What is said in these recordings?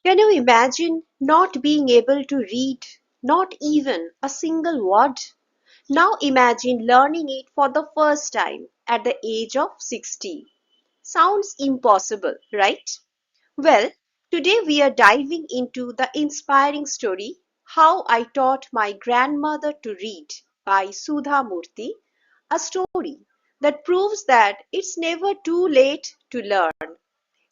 Can you imagine not being able to read, not even a single word? Now imagine learning it for the first time at the age of 60. Sounds impossible, right? Well, today we are diving into the inspiring story How I Taught My Grandmother to Read by Sudha Murty, a story that proves that it's never too late to learn.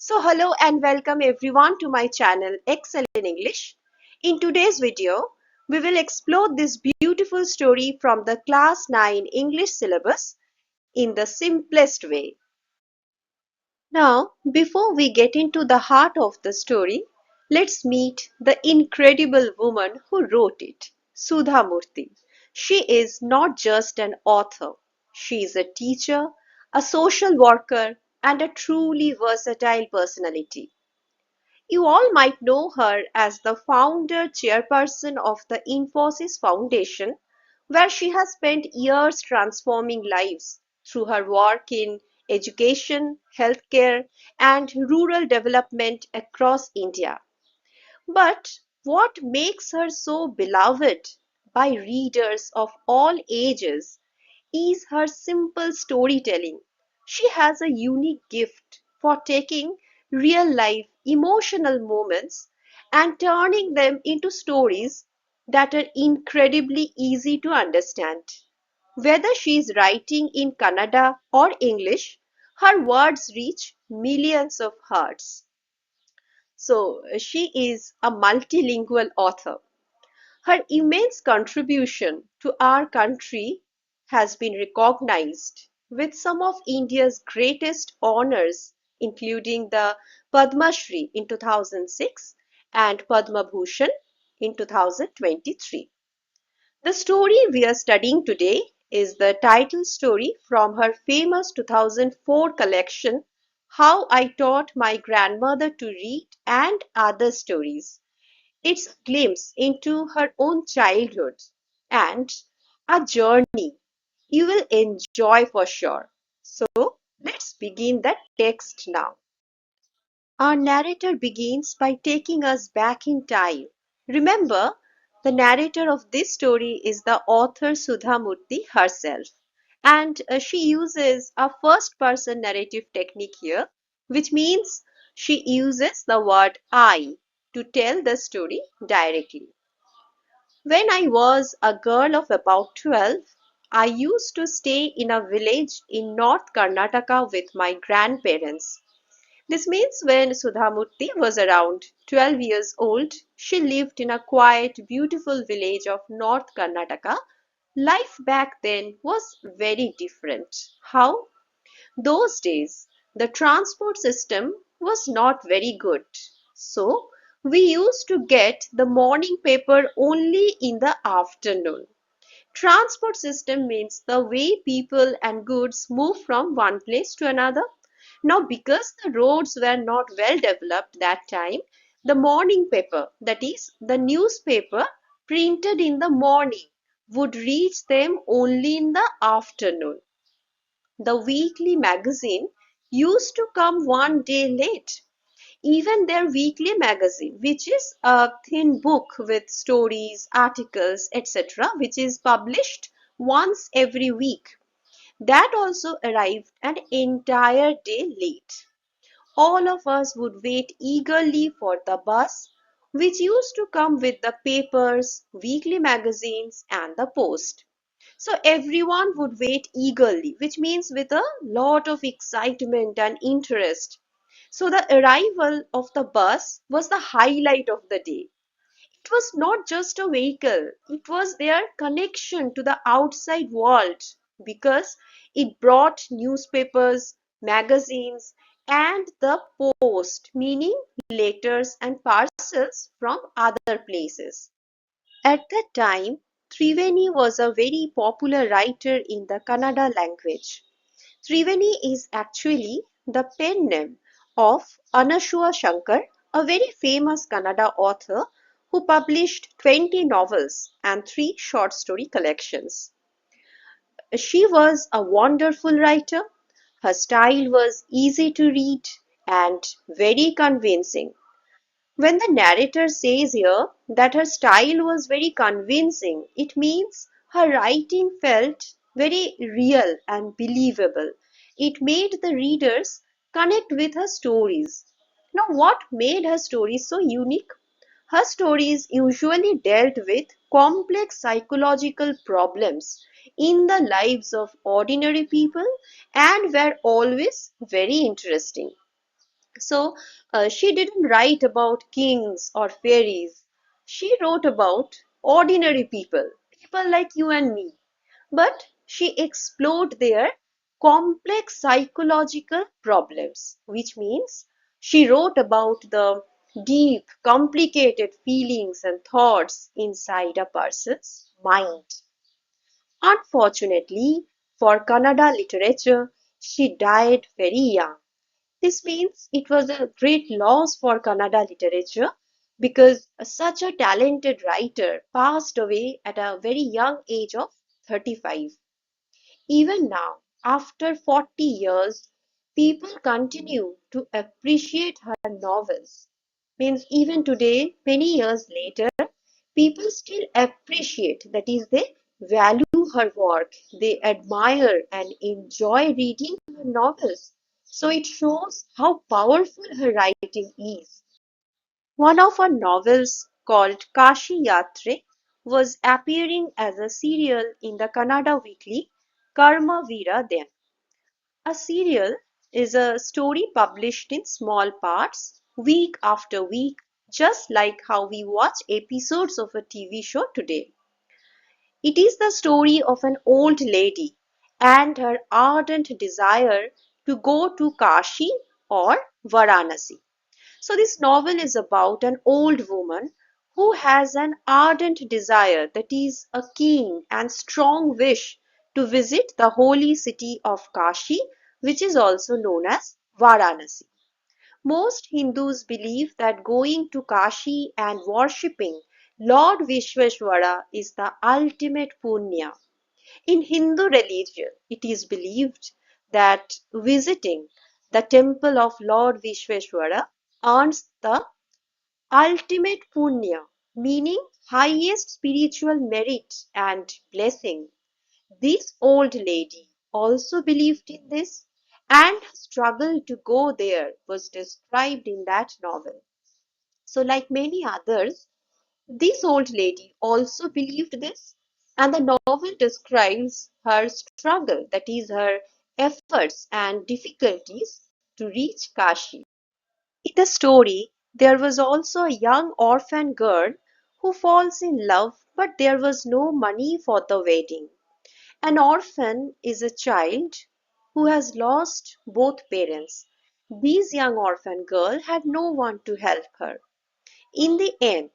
So hello and welcome everyone to my channel Excel in English. In today's video, we will explore this beautiful story from the class 9 English syllabus in the simplest way. Now, before we get into the heart of the story, let's meet the incredible woman who wrote it, Sudha Murty. She is not just an author, she is a teacher, a social worker, and a truly versatile personality. You all might know her as the founder chairperson of the Infosys Foundation, where she has spent years transforming lives through her work in education, healthcare, and rural development across India. But what makes her so beloved by readers of all ages is her simple storytelling. She has a unique gift for taking real life emotional moments and turning them into stories that are incredibly easy to understand. Whether she is writing in Kannada or English, her words reach millions of hearts. So she is a multilingual author. Her immense contribution to our country has been recognized with some of India's greatest honors, including the Padma Shri in 2006 and Padma Bhushan in 2023. The story we are studying today is the title story from her famous 2004 collection, How I Taught My Grandmother to Read and Other Stories. It's a glimpse into her own childhood and a journey you will enjoy for sure. So let's begin the text now. Our narrator begins by taking us back in time. Remember, the narrator of this story is the author Sudha Murty herself, and she uses a first person narrative technique here, which means she uses the word I to tell the story directly. When I was a girl of about 12, I used to stay in a village in North Karnataka with my grandparents. This means when Sudhamurti was around 12 years old, she lived in a quiet, beautiful village of North Karnataka. Life back then was very different. How? Those days, the transport system was not very good. So, we used to get the morning paper only in the afternoon. Transport system means the way people and goods move from one place to another. Now, because the roads were not well developed that time, the morning paper, that is, the newspaper printed in the morning, would reach them only in the afternoon. The weekly magazine used to come one day late. Even their weekly magazine, which is a thin book with stories, articles, etc., which is published once every week, that also arrived an entire day late. All of us would wait eagerly for the bus, which used to come with the papers, weekly magazines, and the post. So everyone would wait eagerly, which means with a lot of excitement and interest. So the arrival of the bus was the highlight of the day. It was not just a vehicle, it was their connection to the outside world because it brought newspapers, magazines, and the post, meaning letters and parcels from other places. At that time, Triveni was a very popular writer in the Kannada language. Triveni is actually the pen name of Anashua Shankar, a very famous Kannada author who published 20 novels and 3 short story collections. She was a wonderful writer. Her style was easy to read and very convincing. When the narrator says here that her style was very convincing, it means her writing felt very real and believable. It made the readers connect with her stories. Now, what made her stories so unique? Her stories usually dealt with complex psychological problems in the lives of ordinary people and were always very interesting. So she didn't write about kings or fairies. She wrote about ordinary people, people like you and me. But she explored their complex psychological problems, which means she wrote about the deep, complicated feelings and thoughts inside a person's mind. Unfortunately, for Kannada literature, she died very young. This means it was a great loss for Kannada literature because such a talented writer passed away at a very young age of 35. Even now, after 40 years, people continue to appreciate her novels. Means even today, many years later, people still appreciate, that is, they value her work, they admire and enjoy reading her novels. So it shows how powerful her writing is. One of her novels, called Kashi Yatre, was appearing as a serial in the Kannada weekly Karma Veera then. A serial is a story published in small parts, week after week, just like how we watch episodes of a TV show today. It is the story of an old lady and her ardent desire to go to Kashi or Varanasi. So, this novel is about an old woman who has an ardent desire, that is, a keen and strong wish to visit the holy city of Kashi, which is also known as Varanasi. Most Hindus believe that going to Kashi and worshipping Lord Vishweshwara is the ultimate punya. In Hindu religion, it is believed that visiting the temple of Lord Vishweshwara earns the ultimate punya, meaning highest spiritual merit and blessing. This old lady also believed in this, and her struggle to go there was described in that novel. So, like many others, this old lady also believed this, and the novel describes her struggle, that is, her efforts and difficulties to reach Kashi. In the story, there was also a young orphan girl who falls in love, but there was no money for the wedding. An orphan is a child who has lost both parents. This young orphan girl had no one to help her. In the end,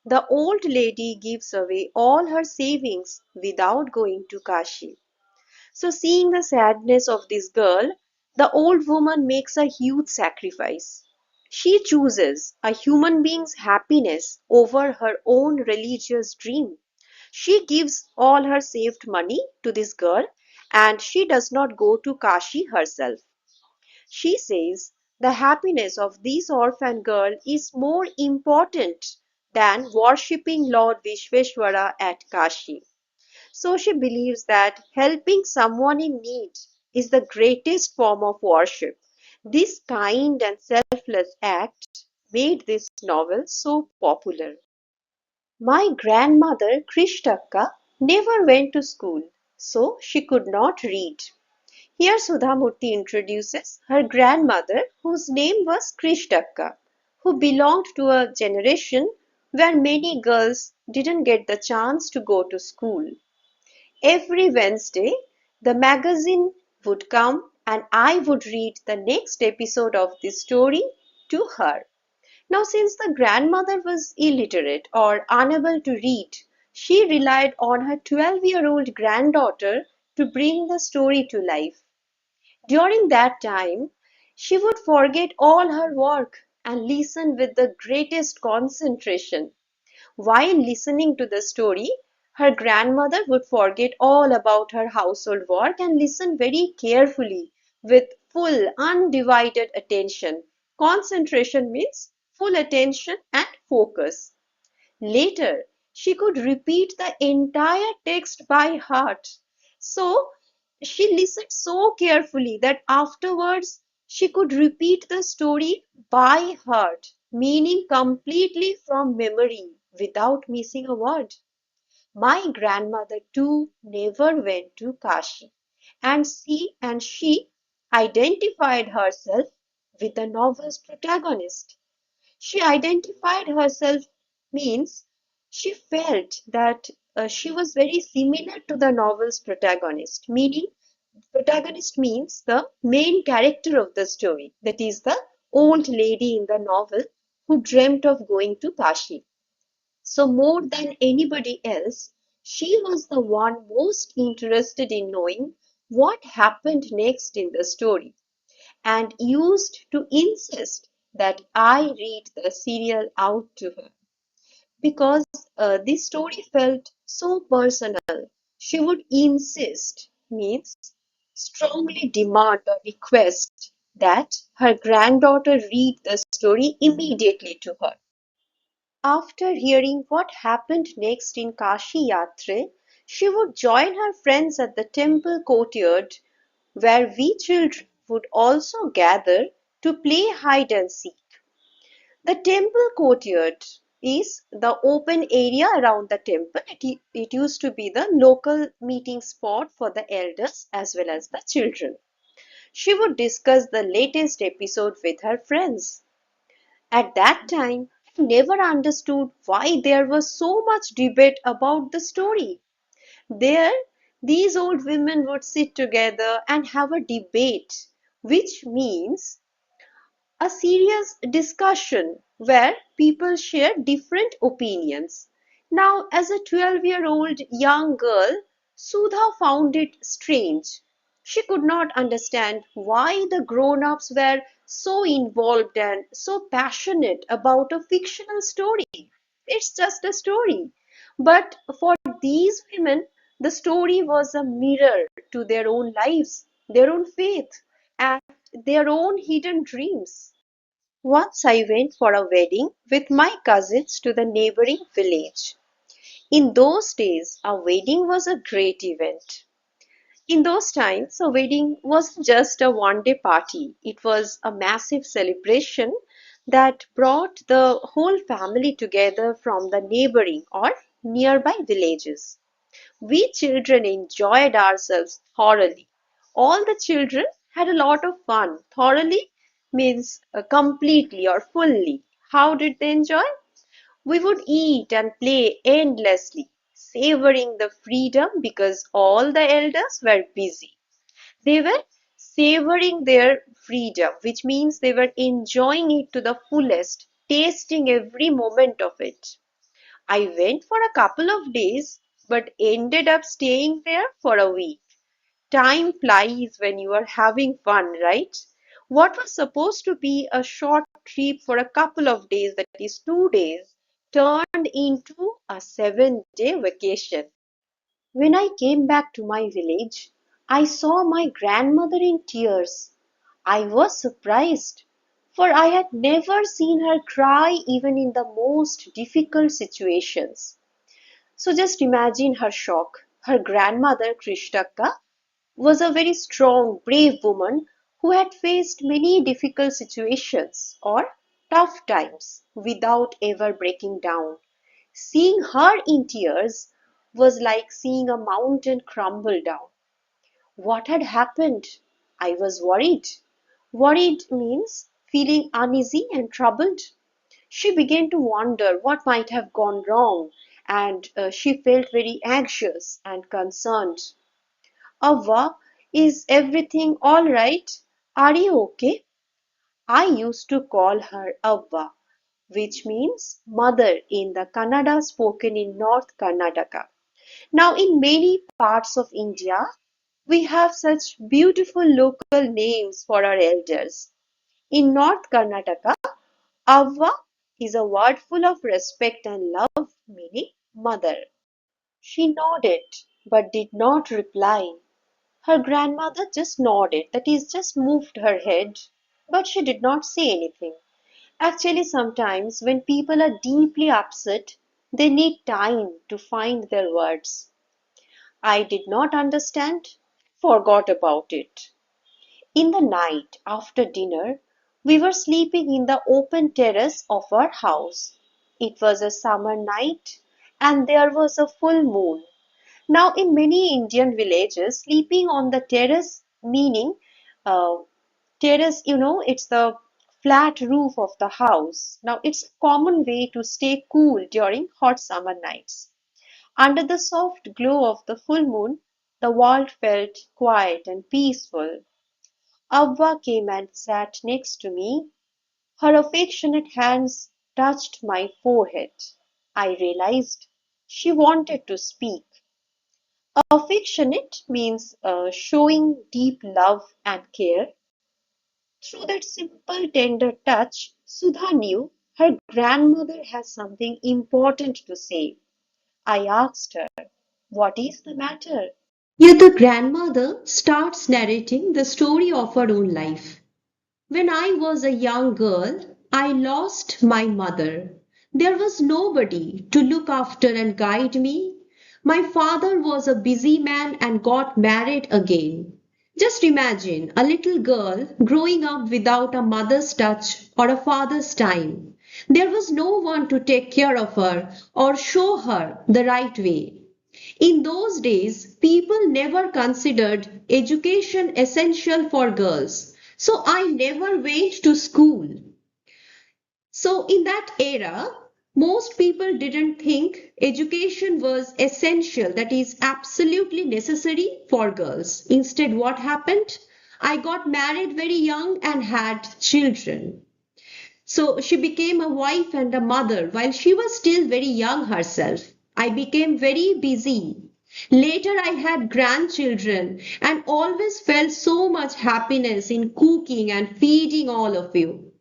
the old lady gives away all her savings without going to Kashi. So, seeing the sadness of this girl, the old woman makes a huge sacrifice. She chooses a human being's happiness over her own religious dream. She gives all her saved money to this girl and she does not go to Kashi herself. She says the happiness of this orphan girl is more important than worshipping Lord Vishweshwara at Kashi. So she believes that helping someone in need is the greatest form of worship. This kind and selfless act made this novel so popular. My grandmother, Krishnakka, never went to school, so she could not read. Here Sudha Murty introduces her grandmother, whose name was Krishnakka, who belonged to a generation where many girls didn't get the chance to go to school. Every Wednesday, the magazine would come and I would read the next episode of this story to her. Now, since the grandmother was illiterate or unable to read, she relied on her 12-year-old granddaughter to bring the story to life. During that time, she would forget all her work and listen with the greatest concentration. While listening to the story, her grandmother would forget all about her household work and listen very carefully with full, undivided attention. Concentration means full attention and focus. Later, she could repeat the entire text by heart. So, she listened so carefully that afterwards she could repeat the story by heart, meaning completely from memory without missing a word. My grandmother too never went to Kashi, and she identified herself with the novel's protagonist. She identified herself means she felt that she was very similar to the novel's protagonist, meaning protagonist means the main character of the story, that is the old lady in the novel who dreamt of going to Kashi. So more than anybody else, she was the one most interested in knowing what happened next in the story and used to insist that I read the serial out to her because this story felt so personal. She would insist, means strongly demand or request that her granddaughter read the story immediately to her. After hearing what happened next in Kashi Yatre, she would join her friends at the temple courtyard where we children would also gather to play hide and seek. The temple courtyard is the open area around the temple. It used to be the local meeting spot for the elders as well as the children. She would discuss the latest episode with her friends. At that time, I never understood why there was so much debate about the story. There, these old women would sit together and have a debate, which means a serious discussion where people share different opinions. Now, as a 12-year-old young girl, Sudha found it strange. She could not understand why the grown ups were so involved and so passionate about a fictional story. It's just a story. But for these women, the story was a mirror to their own lives, their own faith, and their own hidden dreams. Once I went for a wedding with my cousins to the neighboring village. In those days, a wedding was a great event. In those times, a wedding wasn't just a one-day party. It was a massive celebration that brought the whole family together from the neighboring or nearby villages. We children enjoyed ourselves thoroughly. All the children had a lot of fun. Thoroughly means completely or fully. How did they enjoy? We would eat and play endlessly, savoring the freedom because all the elders were busy. They were savoring their freedom, which means they were enjoying it to the fullest, tasting every moment of it. I went for a couple of days but ended up staying there for a week. Time flies when you are having fun, right? What was supposed to be a short trip for a couple of days, that is 2 days, turned into a 7-day vacation. When I came back to my village, I saw my grandmother in tears. I was surprised, for I had never seen her cry even in the most difficult situations. So just imagine her shock. Her grandmother, Krishnakka, was a very strong, brave woman who had faced many difficult situations or tough times without ever breaking down. Seeing her in tears was like seeing a mountain crumble down. What had happened? I was worried. Worried means feeling uneasy and troubled. She began to wonder what might have gone wrong, and she felt very anxious and concerned. Avva, is everything all right? Are you okay? I used to call her Avva, which means mother in the Kannada spoken in North Karnataka. Now, in many parts of India, we have such beautiful local names for our elders. In North Karnataka, Avva is a word full of respect and love, meaning mother. She nodded but did not reply. Her grandmother just nodded, that is, just moved her head, but she did not say anything. Actually, sometimes when people are deeply upset, they need time to find their words. I did not understand, forgot about it. In the night after dinner, we were sleeping in the open terrace of our house. It was a summer night and there was a full moon. Now, in many Indian villages, sleeping on the terrace, meaning uh, terrace, it's the flat roof of the house. Now, it's a common way to stay cool during hot summer nights. Under the soft glow of the full moon, the world felt quiet and peaceful. Avva came and sat next to me. Her affectionate hands touched my forehead. I realized she wanted to speak. Affectionate means showing deep love and care. Through that simple, tender touch, Sudha knew her grandmother has something important to say. I asked her, "What is the matter?" Yet the grandmother starts narrating the story of her own life. When I was a young girl, I lost my mother. There was nobody to look after and guide me. My father was a busy man and got married again. Just imagine a little girl growing up without a mother's touch or a father's time. There was no one to take care of her or show her the right way. In those days, people never considered education essential for girls. So I never went to school. So in that era, most people didn't think education was essential, that is absolutely necessary for girls. Instead, what happened? I got married very young and had children. So she became a wife and a mother while she was still very young herself. I became very busy. Later, I had grandchildren and always felt so much happiness in cooking and feeding all of you.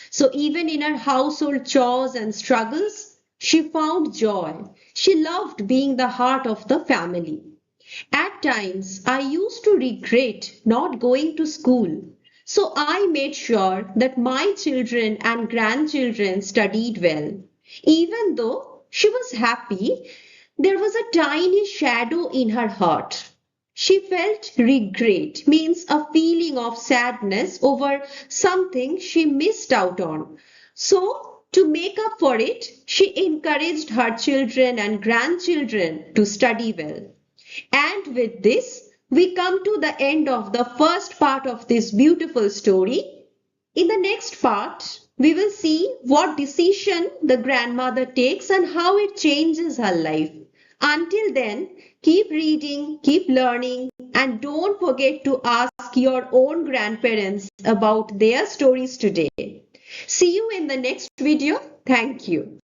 So, even in her household chores and struggles, she found joy. She loved being the heart of the family. At times, I used to regret not going to school. So I made sure that my children and grandchildren studied well. Even though she was happy, there was a tiny shadow in her heart. She felt regret, means a feeling of sadness over something she missed out on. So, to make up for it, she encouraged her children and grandchildren to study well. And with this, we come to the end of the first part of this beautiful story. In the next part, we will see what decision the grandmother takes and how it changes her life. Until then, keep reading, keep learning, and don't forget to ask your own grandparents about their stories today. See you in the next video. Thank you.